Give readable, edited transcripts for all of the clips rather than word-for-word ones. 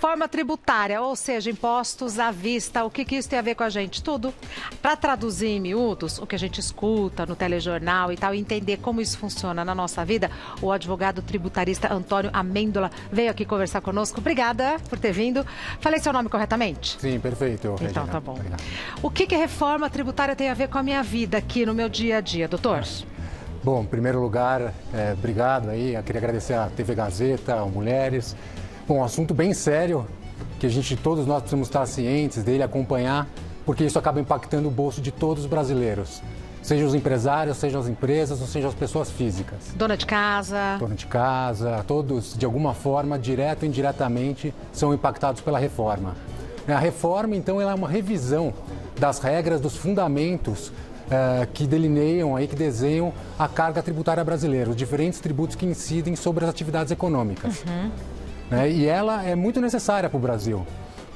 Forma tributária, ou seja, impostos à vista, o que isso tem a ver com a gente? Tudo. Para traduzir em miúdos, o que a gente escuta no telejornal e tal, e entender como isso funciona na nossa vida, o advogado tributarista Antônio Amêndola veio aqui conversar conosco. Obrigada por ter vindo. Falei seu nome corretamente? Sim, perfeito, Regina. Então tá bom. Obrigado. O que reforma tributária tem a ver com a minha vida aqui no meu dia a dia, doutor? Bom, em primeiro lugar, obrigado aí. Eu queria agradecer à TV Gazeta, ao Mulheres. Bom, um assunto bem sério, que todos nós precisamos estar cientes dele, acompanhar, porque isso acaba impactando o bolso de todos os brasileiros. Sejam os empresários, sejam as empresas, ou sejam as pessoas físicas. Dona de casa. Dona de casa, todos, de alguma forma, direto ou indiretamente, são impactados pela reforma. A reforma, então, ela é uma revisão das regras, dos fundamentos que delineiam, que desenham a carga tributária brasileira, os diferentes tributos que incidem sobre as atividades econômicas. E ela é muito necessária para o Brasil,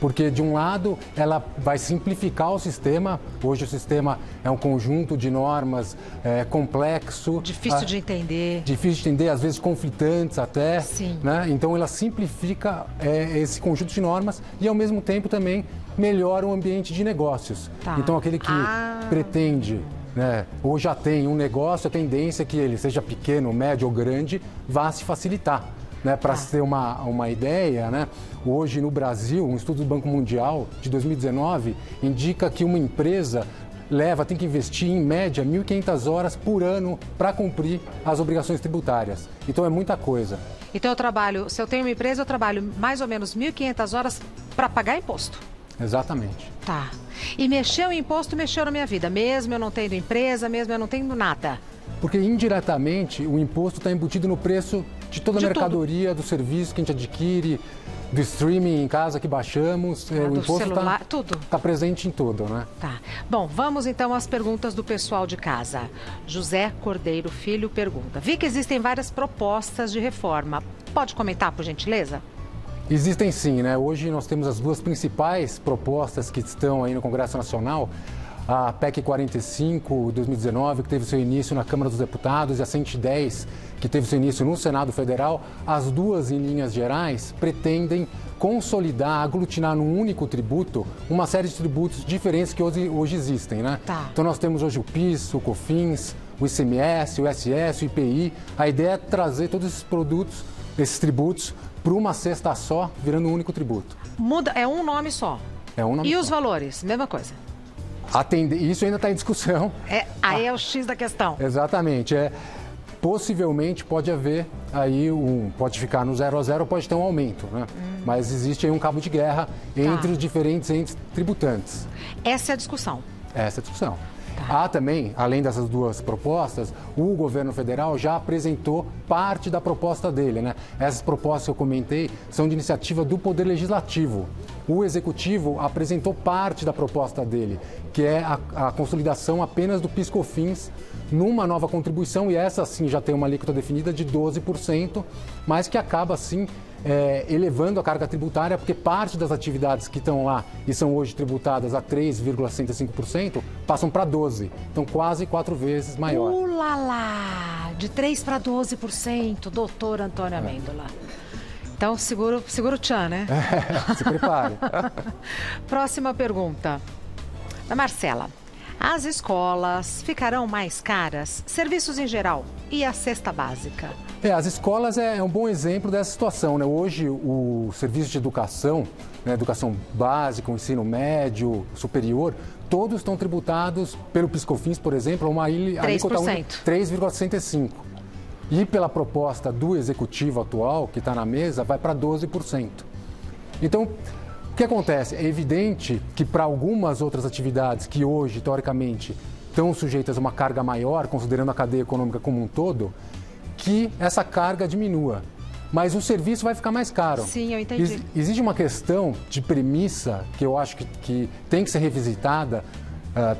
porque, de um lado, ela vai simplificar o sistema. Hoje o sistema é um conjunto de normas complexo. Difícil de entender. Difícil de entender, às vezes conflitantes até. Sim. Então, ela simplifica esse conjunto de normas e, ao mesmo tempo, também melhora o ambiente de negócios. Tá. Então, aquele que pretende, ou já tem um negócio, a tendência é que ele, seja pequeno, médio ou grande, vá se facilitar. Para se ter uma ideia, hoje no Brasil, um estudo do Banco Mundial de 2019 indica que uma empresa tem que investir em média 1.500 horas por ano para cumprir as obrigações tributárias. Então é muita coisa. Então se eu tenho uma empresa, eu trabalho mais ou menos 1.500 horas para pagar imposto. Exatamente. Tá. E mexeu o imposto, mexeu na minha vida, mesmo eu não tendo empresa, mesmo eu não tendo nada. Porque indiretamente o imposto está embutido no preço de toda a mercadoria, do serviço que a gente adquire, do streaming em casa que baixamos. O imposto celular, tudo. Está presente em tudo, Tá. Bom, vamos então às perguntas do pessoal de casa. José Cordeiro Filho pergunta: vi que existem várias propostas de reforma. Pode comentar, por gentileza? Existem sim, Hoje nós temos as duas principais propostas que estão aí no Congresso Nacional. A PEC 45, 2019, que teve seu início na Câmara dos Deputados, e a 110, que teve seu início no Senado Federal. As duas, em linhas gerais, pretendem consolidar, aglutinar num único tributo uma série de tributos diferentes que hoje existem, Tá. Então nós temos hoje o PIS, o COFINS, o ICMS, o ISS, o IPI. A ideia é trazer todos esses produtos, esses tributos, para uma cesta só, virando um único tributo. Muda, é um nome só. É um nome só. E só. os valores? Mesma coisa. Isso ainda está em discussão. Aí é o X da questão. Exatamente. Possivelmente pode haver aí pode ficar no 0 a 0, pode ter um aumento, Mas existe aí um cabo de guerra entre os diferentes entes tributantes. Essa é a discussão. Essa é a discussão. Há também, além dessas duas propostas, o governo federal já apresentou parte da proposta dele, Essas propostas que eu comentei são de iniciativa do Poder Legislativo. O Executivo apresentou parte da proposta dele, que é a consolidação apenas do PIS/COFINS numa nova contribuição, e essa sim já tem uma alíquota definida de 12%, mas que acaba assim elevando a carga tributária, porque parte das atividades que estão lá e são hoje tributadas a 3,65% passam para 12%, então quase 4 vezes maior. Lá! De 3% para 12%, doutor Antônio Amêndola. Então, segura o tchan, Se prepare. Próxima pergunta. Da Marcela. As escolas ficarão mais caras? Serviços em geral e a cesta básica? As escolas é um bom exemplo dessa situação, Hoje, o serviço de educação, educação básica, o ensino médio, superior, todos estão tributados pelo PIS/COFINS, por exemplo, uma alíquota 3,65%. E pela proposta do Executivo atual, que está na mesa, vai para 12%. Então, o que acontece? É evidente que para algumas outras atividades que hoje, teoricamente, estão sujeitas a uma carga maior, considerando a cadeia econômica como um todo, que essa carga diminua. Mas o serviço vai ficar mais caro. Sim, eu entendi. Existe uma questão de premissa que eu acho que tem que ser revisitada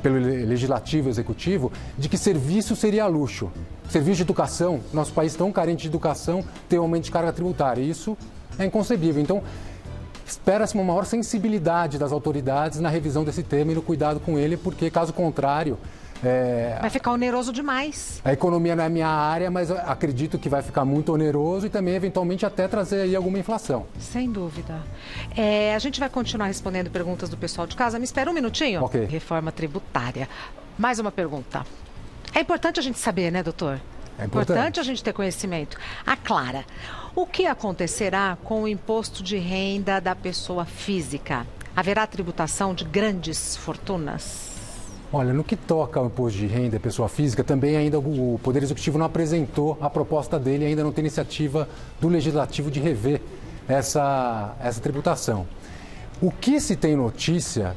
pelo Legislativo e Executivo, de que serviço seria luxo. Serviço de educação, nosso país tão carente de educação, tem um aumento de carga tributária. Isso é inconcebível. Então, espera-se uma maior sensibilidade das autoridades na revisão desse tema e no cuidado com ele, porque, caso contrário, Vai ficar oneroso demais. A economia não é minha área, mas eu acredito que vai ficar muito oneroso e também, eventualmente, até trazer aí alguma inflação. Sem dúvida. A gente vai continuar respondendo perguntas do pessoal de casa. Me espera um minutinho. Ok. Reforma tributária. Mais uma pergunta. É importante a gente saber, né, doutor? É importante a gente ter conhecimento. A Clara, o que acontecerá com o imposto de renda da pessoa física? Haverá tributação de grandes fortunas? Olha, no que toca ao imposto de renda da pessoa física, também ainda o Poder Executivo não apresentou a proposta dele, ainda não tem iniciativa do Legislativo de rever essa tributação. O que se tem notícia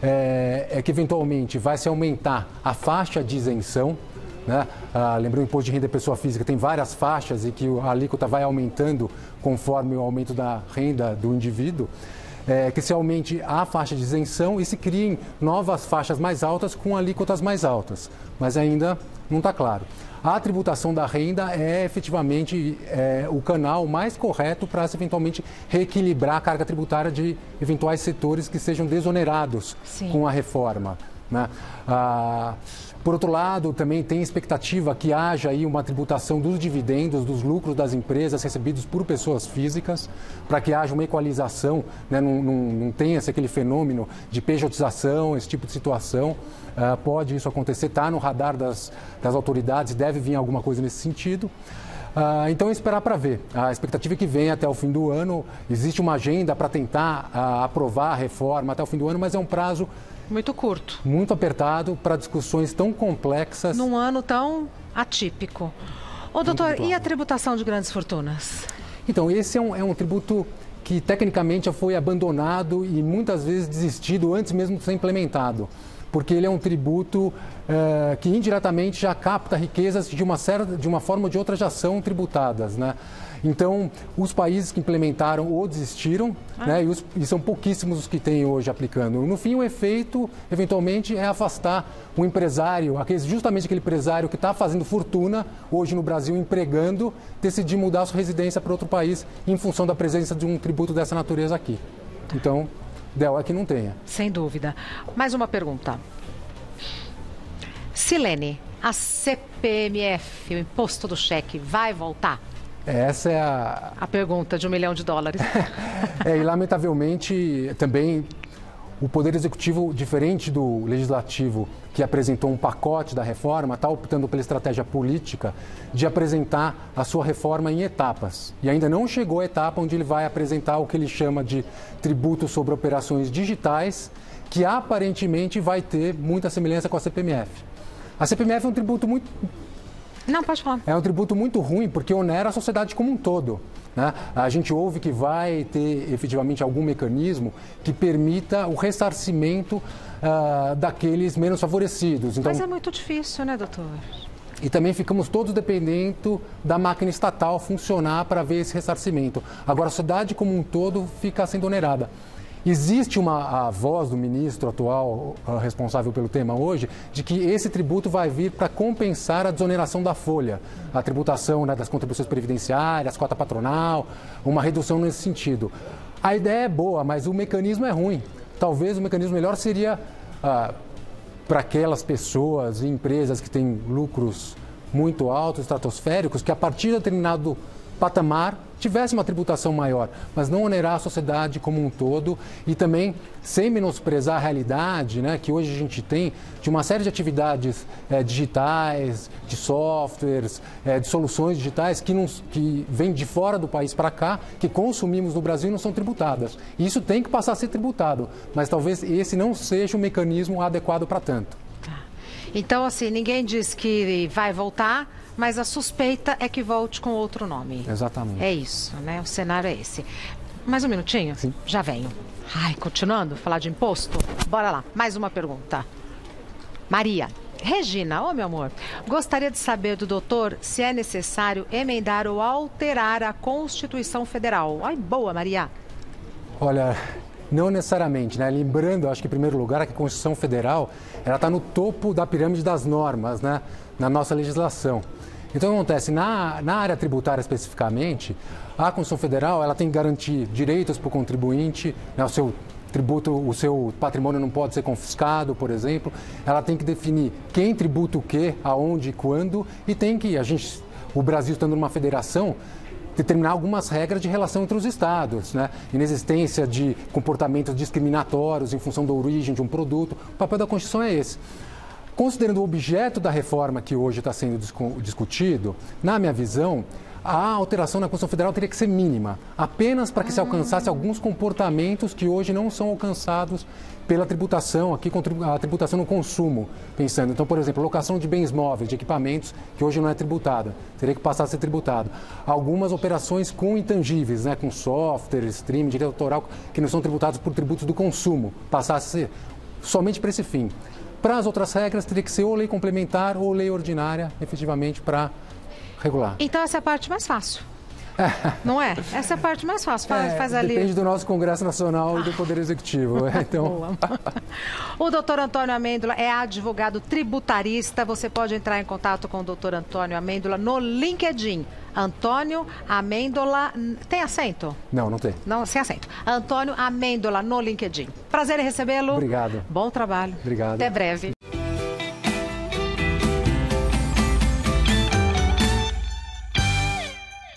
é que, eventualmente, vai se aumentar a faixa de isenção, né? Lembrando, o imposto de renda da pessoa física tem várias faixas e que a alíquota vai aumentando conforme o aumento da renda do indivíduo. Que se aumente a faixa de isenção e se criem novas faixas mais altas com alíquotas mais altas. Mas ainda não está claro. A tributação da renda é efetivamente o canal mais correto para se eventualmente reequilibrar a carga tributária de eventuais setores que sejam desonerados com a reforma, né? Por outro lado, também tem expectativa que haja aí uma tributação dos dividendos, dos lucros das empresas recebidos por pessoas físicas, para que haja uma equalização, né? Não tenha-se aquele fenômeno de pejotização, esse tipo de situação. Pode isso acontecer, está no radar das autoridades, deve vir alguma coisa nesse sentido. Então, esperar para ver. A expectativa é que venha até o fim do ano. Existe uma agenda para tentar aprovar a reforma até o fim do ano, mas é um prazo muito curto. Muito apertado para discussões tão complexas. Num ano tão atípico. Ô, doutor, e a tributação de grandes fortunas? Então, esse é um tributo que tecnicamente já foi abandonado e muitas vezes desistido antes mesmo de ser implementado. Porque ele é um tributo que indiretamente já capta riquezas de uma forma ou de outra já são tributadas, né? Então, os países que implementaram ou desistiram, né, e são pouquíssimos os que têm hoje aplicando. No fim, o efeito, eventualmente, é afastar o empresário, justamente aquele empresário que está fazendo fortuna hoje no Brasil, empregando, decidir mudar a sua residência para outro país em função da presença de um tributo dessa natureza aqui. Então, o ideal é que não tenha. Sem dúvida. Mais uma pergunta. Silene, a CPMF, o imposto do cheque, vai voltar? Essa é a pergunta de $1 milhão. E, lamentavelmente, também o Poder Executivo, diferente do Legislativo, que apresentou um pacote da reforma, está optando pela estratégia política de apresentar a sua reforma em etapas. E ainda não chegou à etapa onde ele vai apresentar o que ele chama de tributo sobre operações digitais, que aparentemente vai ter muita semelhança com a CPMF. A CPMF é um tributo muito... Não, pode falar. É um tributo muito ruim porque onera a sociedade como um todo, né? A gente ouve que vai ter efetivamente algum mecanismo que permita o ressarcimento daqueles menos favorecidos. Então, mas é muito difícil, né, doutor? E também ficamos todos dependendo da máquina estatal funcionar para ver esse ressarcimento. Agora, a sociedade como um todo fica sendo onerada. Existe a voz do ministro atual responsável pelo tema hoje de que esse tributo vai vir para compensar a desoneração da folha, a tributação, né, das contribuições previdenciárias, cota patronal, uma redução nesse sentido. A ideia é boa, mas o mecanismo é ruim. Talvez o mecanismo melhor seria para aquelas pessoas e empresas que têm lucros muito altos, estratosféricos, que a partir de determinado patamar tivesse uma tributação maior, mas não onerar a sociedade como um todo e também sem menosprezar a realidade, né, que hoje a gente tem de uma série de atividades digitais, de softwares, de soluções digitais que vêm de fora do país para cá, que consumimos no Brasil e não são tributadas. E isso tem que passar a ser tributado, mas talvez esse não seja o mecanismo adequado para tanto. Então, assim, ninguém diz que vai voltar, mas a suspeita é que volte com outro nome. Exatamente. É isso, né? O cenário é esse. Mais um minutinho? Sim. Já venho. Ai, continuando, falar de imposto? Bora lá, mais uma pergunta. Maria. Regina, meu amor, gostaria de saber do doutor se é necessário emendar ou alterar a Constituição Federal. Ai, boa, Maria. Olha, não necessariamente, né? Lembrando, acho que em primeiro lugar, que a Constituição Federal ela está no topo da pirâmide das normas, né? Na nossa legislação. Então, o que acontece? Na área tributária especificamente, a Constituição Federal ela tem que garantir direitos para o contribuinte, né? O seu tributo, o seu patrimônio não pode ser confiscado, por exemplo. Ela tem que definir quem tributa o quê, aonde e quando, e tem que, o Brasil estando numa federação, determinar algumas regras de relação entre os estados, né? Inexistência de comportamentos discriminatórios em função da origem de um produto. O papel da Constituição é esse. Considerando o objeto da reforma que hoje está sendo discutido, na minha visão, a alteração na Constituição Federal teria que ser mínima, apenas para que se alcançasse alguns comportamentos que hoje não são alcançados pela tributação, aqui a tributação no consumo, pensando. Então, por exemplo, locação de bens móveis, de equipamentos, que hoje não é tributada, teria que passar a ser tributado. Algumas operações com intangíveis, né, com software, streaming, direito autoral, que não são tributados por tributos do consumo, passar a ser somente para esse fim. Para as outras regras, teria que ser ou lei complementar ou lei ordinária, efetivamente, para regular. Então, essa é a parte mais fácil. Não é? Essa é a parte mais fácil. Faz ali. Depende do nosso Congresso Nacional e do Poder Executivo. Então... O doutor Antônio Amêndola é advogado tributarista. Você pode entrar em contato com o doutor Antônio Amêndola no LinkedIn. Antônio Amêndola. Tem acento? Não, não tem. Não, sem acento. Antônio Amêndola no LinkedIn. Prazer em recebê-lo. Obrigado. Bom trabalho. Obrigado. Até breve.